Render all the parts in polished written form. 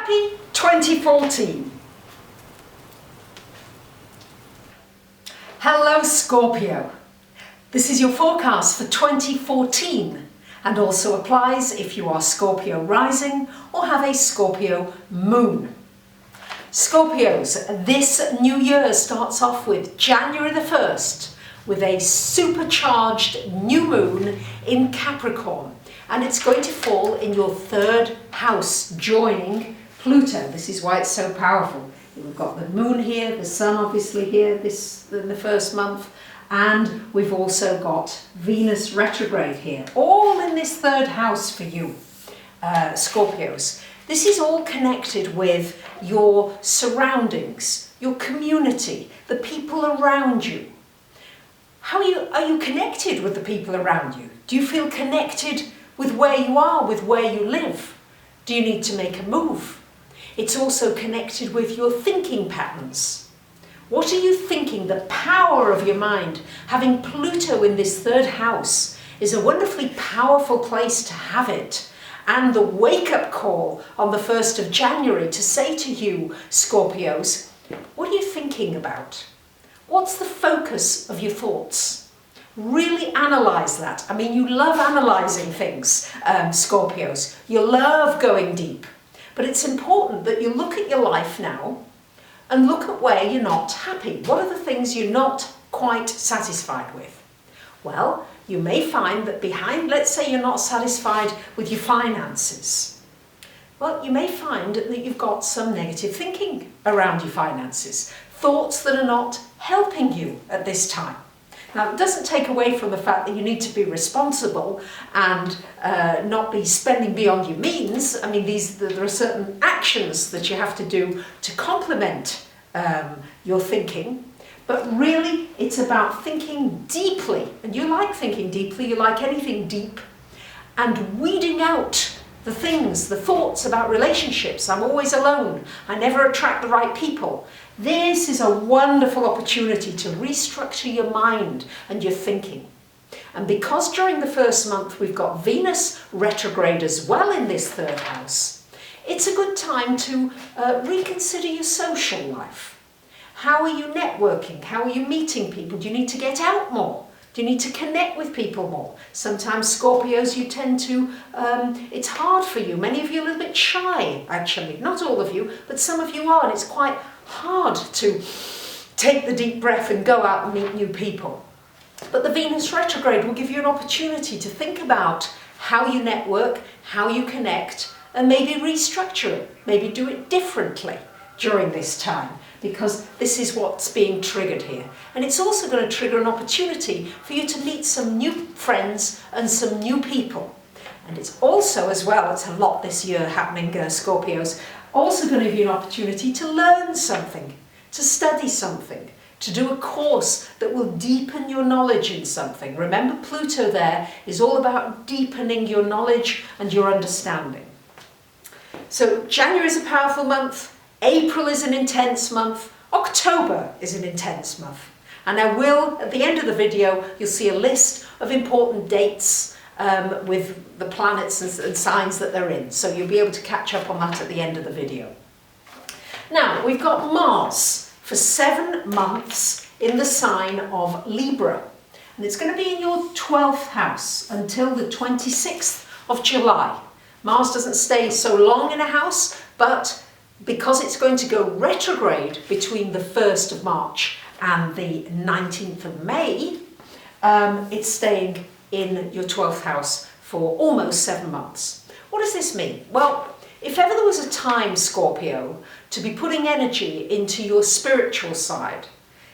Happy 2014! Hello Scorpio! This is your forecast for 2014 and also applies if you are Scorpio rising or have a Scorpio moon. Scorpios, this new year starts off with January the 1st with a supercharged new moon in Capricorn, and it's going to fall in your third house, joining Pluto. This is why it's so powerful. We've got the moon here, the sun obviously here in the first month, and we've also got Venus retrograde here, all in this third house for you, Scorpios. This is all connected with your surroundings, your community, the people around you. How are you connected with the people around you? Do you feel connected with where you are, with where you live? Do you need to make a move? It's also connected with your thinking patterns. What are you thinking? The power of your mind. Having Pluto in this third house is a wonderfully powerful place to have it. And the wake-up call on the 1st of January to say to you, Scorpios, what are you thinking about? What's the focus of your thoughts? Really analyse that. I mean, you love analysing things, Scorpios. You love going deep. But it's important that you look at your life now and look at where you're not happy. What are the things you're not quite satisfied with? Well, you may find that behind, let's say you're not satisfied with your finances. Well, you may find that you've got some negative thinking around your finances. Thoughts that are not helping you at this time. Now, it doesn't take away from the fact that you need to be responsible and not be spending beyond your means. I mean, there are certain actions that you have to do to complement your thinking. But really, it's about thinking deeply. And you like thinking deeply, you like anything deep. And weeding out the things, the thoughts about relationships. I'm always alone. I never attract the right people. This is a wonderful opportunity to restructure your mind and your thinking. And because during the first month we've got Venus retrograde as well in this third house, it's a good time to reconsider your social life. How are you networking? How are you meeting people? Do you need to get out more? Do you need to connect with people more? Sometimes Scorpios, you tend to, it's hard for you. Many of you are a little bit shy, actually. Not all of you, but some of you are, and it's quite hard to take the deep breath and go out and meet new people. But the Venus retrograde will give you an opportunity to think about how you network, how you connect, and maybe restructure it, maybe do it differently during this time, because this is what's being triggered here. And it's also going to trigger an opportunity for you to meet some new friends and some new people. And it's also, as well, it's a lot this year happening, Scorpios, also going to give you an opportunity to learn something, to study something, to do a course that will deepen your knowledge in something. Remember, Pluto there is all about deepening your knowledge and your understanding. So January is a powerful month. April is an intense month. October is an intense month. And I will, at the end of the video, you'll see a list of important dates with the planets and signs that they're in. So you'll be able to catch up on that at the end of the video. Now, we've got Mars for 7 months in the sign of Libra. And it's going to be in your 12th house until the 26th of July. Mars doesn't stay so long in a house, but because it's going to go retrograde between the 1st of March and the 19th of May, it's staying in your 12th house for almost 7 months. What does this mean? Well, if ever there was a time, Scorpio, to be putting energy into your spiritual side,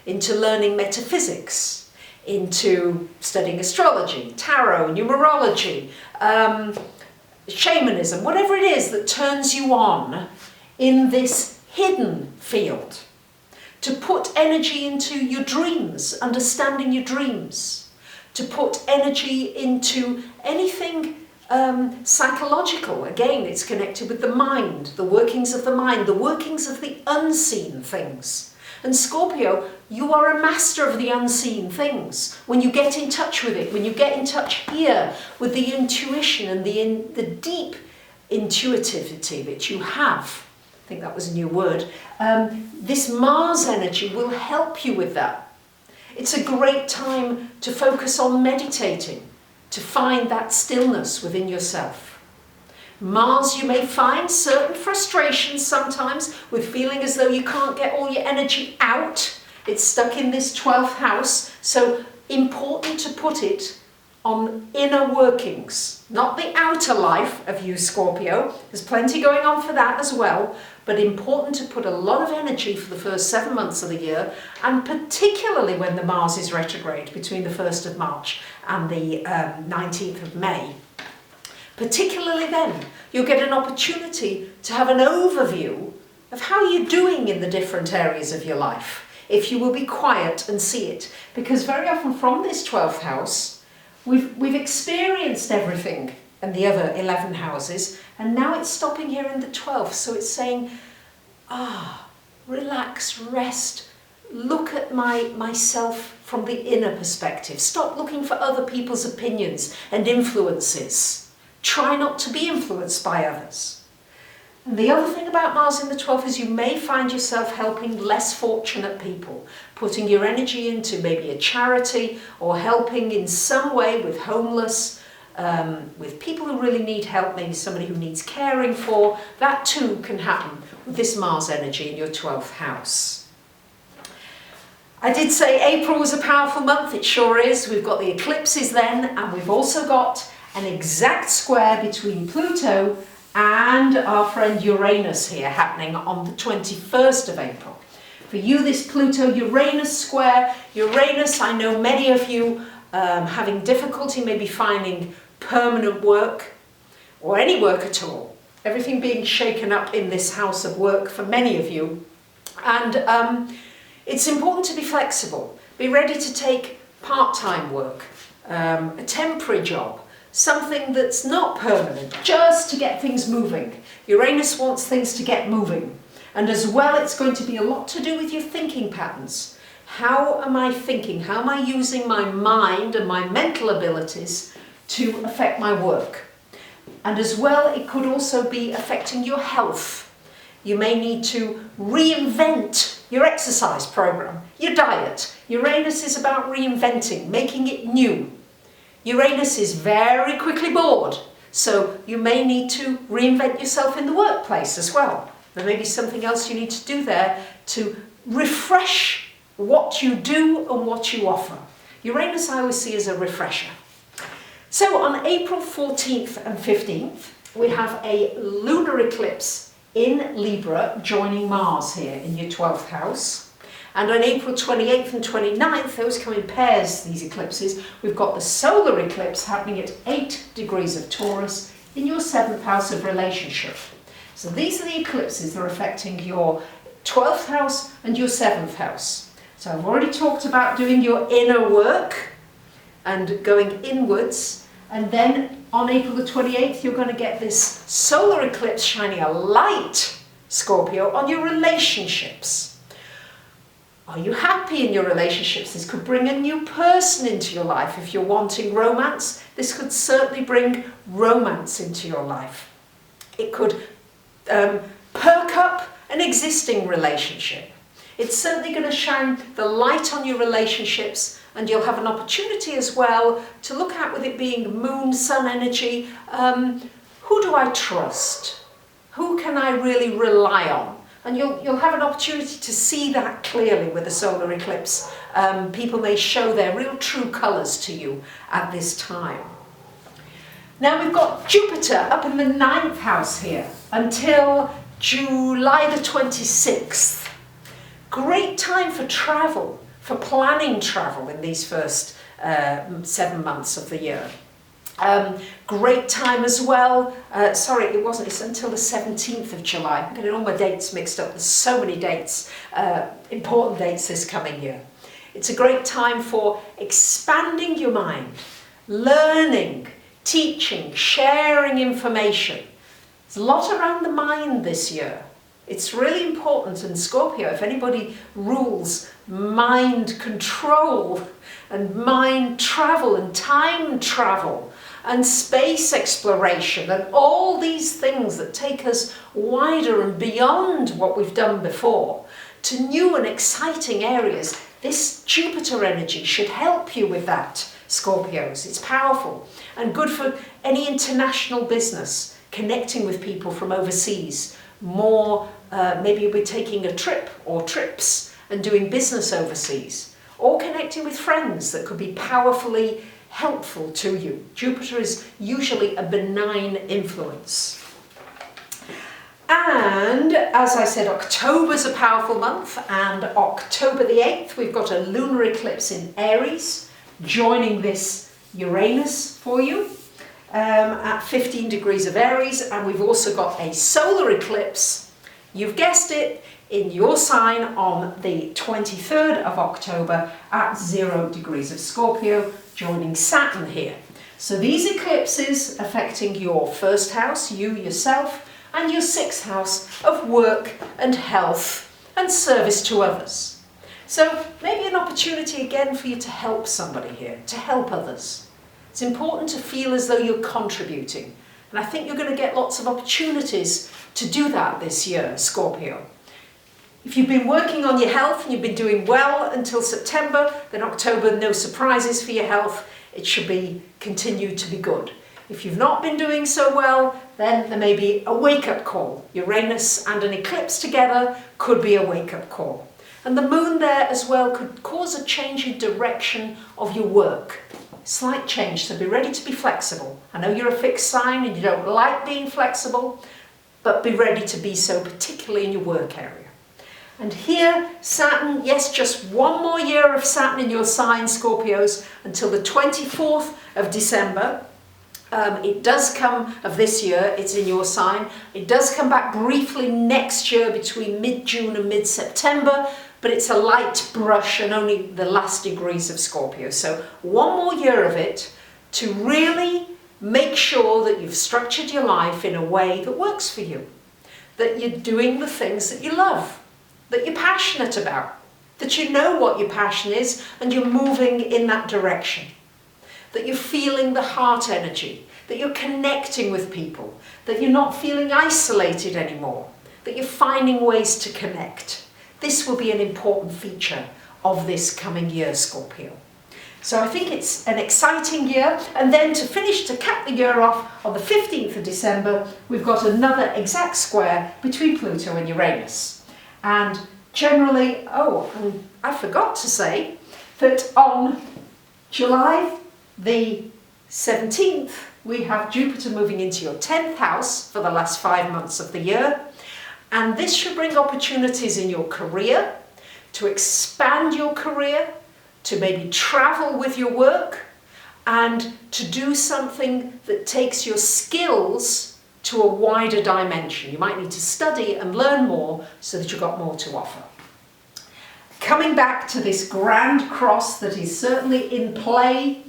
into learning metaphysics, into studying astrology, tarot, numerology, shamanism, whatever it is that turns you on in this hidden field, to put energy into your dreams, understanding your dreams, to put energy into anything psychological. Again, it's connected with the mind, the workings of the mind, the workings of the unseen things. And Scorpio, you are a master of the unseen things. When you get in touch with it, when you get in touch here with the intuition and the deep intuitivity that you have, I think that was a new word. This Mars energy will help you with that. It's a great time to focus on meditating, to find that stillness within yourself. Mars, you may find certain frustrations sometimes with feeling as though you can't get all your energy out. It's stuck in this 12th house, so important to put it on inner workings, not the outer life of you, Scorpio. There's plenty going on for that as well, but important to put a lot of energy for the first 7 months of the year, and particularly when the Mars is retrograde between the 1st of March and the 19th of May. Particularly then, you'll get an opportunity to have an overview of how you're doing in the different areas of your life, if you will be quiet and see it. Because very often from this 12th house, we've experienced everything in the other 11 houses, and now it's stopping here in the 12th. So it's saying, relax, rest, look at myself from the inner perspective. Stop looking for other people's opinions and influences. Try not to be influenced by others. And the other thing about Mars in the 12th is you may find yourself helping less fortunate people, putting your energy into maybe a charity or helping in some way with homeless, with people who really need help, maybe somebody who needs caring for. That too can happen with this Mars energy in your 12th house. I did say April was a powerful month, it sure is. We've got the eclipses then, and we've also got an exact square between Pluto and our friend Uranus here happening on the 21st of April. For you, this Pluto-Uranus square, Uranus, I know many of you having difficulty maybe finding permanent work or any work at all. Everything being shaken up in this house of work for many of you. And it's important to be flexible. Be ready to take part-time work, a temporary job, something that's not permanent, just to get things moving. Uranus wants things to get moving. And as well, it's going to be a lot to do with your thinking patterns. How am I thinking? How am I using my mind and my mental abilities to affect my work? And as well, it could also be affecting your health. You may need to reinvent your exercise program, your diet. Uranus is about reinventing, making it new. Uranus is very quickly bored, so you may need to reinvent yourself in the workplace as well. There may be something else you need to do there to refresh what you do and what you offer. Uranus I always see as a refresher. So on April 14th and 15th, we have a lunar eclipse in Libra joining Mars here in your 12th house. And on April 28th and 29th, those come in pairs, these eclipses. We've got the solar eclipse happening at 8 degrees of Taurus in your 7th house of relationship. So these are the eclipses that are affecting your 12th house and your 7th house. So I've already talked about doing your inner work and going inwards. And then on April the 28th, you're going to get this solar eclipse shining a light, Scorpio, on your relationships. Are you happy in your relationships? This could bring a new person into your life. If you're wanting romance, this could certainly bring romance into your life. It could perk up an existing relationship. It's certainly going to shine the light on your relationships, and you'll have an opportunity as well to look at, with it being moon, sun energy, who do I trust? Who can I really rely on? And you'll have an opportunity to see that clearly with the solar eclipse. People may show their real true colours to you at this time. Now we've got Jupiter up in the 9th house here until July the 26th. Great time for travel, for planning travel in these first 7 months of the year. Great time as well. Sorry, it's until the 17th of July. I'm getting all my dates mixed up. There's so many dates, important dates this coming year. It's a great time for expanding your mind, learning, teaching, sharing information. There's a lot around the mind this year. It's really important, and Scorpio, if anybody rules mind control and mind travel and time travel, and space exploration and all these things that take us wider and beyond what we've done before to new and exciting areas. This Jupiter energy should help you with that, Scorpios. It's powerful and good for any international business, connecting with people from overseas. More, maybe you'll be taking a trip or trips and doing business overseas, or connecting with friends that could be powerfully helpful to you. Jupiter is usually a benign influence. And as I said, October's a powerful month, and October the 8th, we've got a lunar eclipse in Aries, joining this Uranus for you at 15 degrees of Aries, and we've also got a solar eclipse, you've guessed it, in your sign on the 23rd of October at 0 degrees of Scorpio, joining Saturn here. So these eclipses affecting your first house, you yourself, and your sixth house of work and health and service to others. So maybe an opportunity again for you to help somebody here, to help others. It's important to feel as though you're contributing. And I think you're going to get lots of opportunities to do that this year, Scorpio. If you've been working on your health and you've been doing well until September, then October, no surprises for your health. It should continue to be good. If you've not been doing so well, then there may be a wake-up call. Uranus and an eclipse together could be a wake-up call. And the moon there as well could cause a change in direction of your work. Slight change, so be ready to be flexible. I know you're a fixed sign and you don't like being flexible, but be ready to be so, particularly in your work area. And here, Saturn, yes, just one more year of Saturn in your sign, Scorpios, until the 24th of December. It does come of this year, it's in your sign. It does come back briefly next year between mid-June and mid-September, but it's a light brush and only the last degrees of Scorpio. So one more year of it to really make sure that you've structured your life in a way that works for you, that you're doing the things that you love, that you're passionate about, that you know what your passion is and you're moving in that direction, that you're feeling the heart energy, that you're connecting with people, that you're not feeling isolated anymore, that you're finding ways to connect. This will be an important feature of this coming year, Scorpio. So I think it's an exciting year. And then to finish, to cap the year off, on the 15th of December, we've got another exact square between Pluto and Uranus. And generally, and I forgot to say that on July the 17th, we have Jupiter moving into your 10th house for the last 5 months of the year. And this should bring opportunities in your career, to expand your career, to maybe travel with your work, and to do something that takes your skills to a wider dimension. You might need to study and learn more so that you've got more to offer. Coming back to this grand cross that is certainly in play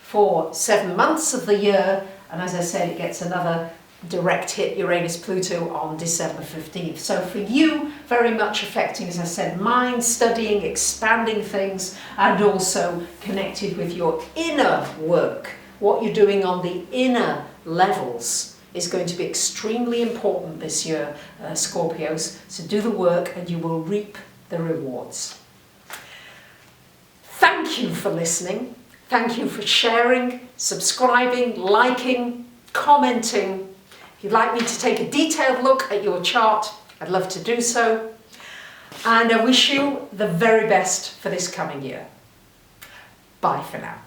for 7 months of the year, and as I said, it gets another direct hit, Uranus-Pluto, on December 15th. So for you, very much affecting, as I said, mind, studying, expanding things, and also connected with your inner work. What you're doing on the inner levels is going to be extremely important this year, Scorpios. So do the work and you will reap the rewards. Thank you for listening. Thank you for sharing, subscribing, liking, commenting. If you'd like me to take a detailed look at your chart, I'd love to do so. And I wish you the very best for this coming year. Bye for now.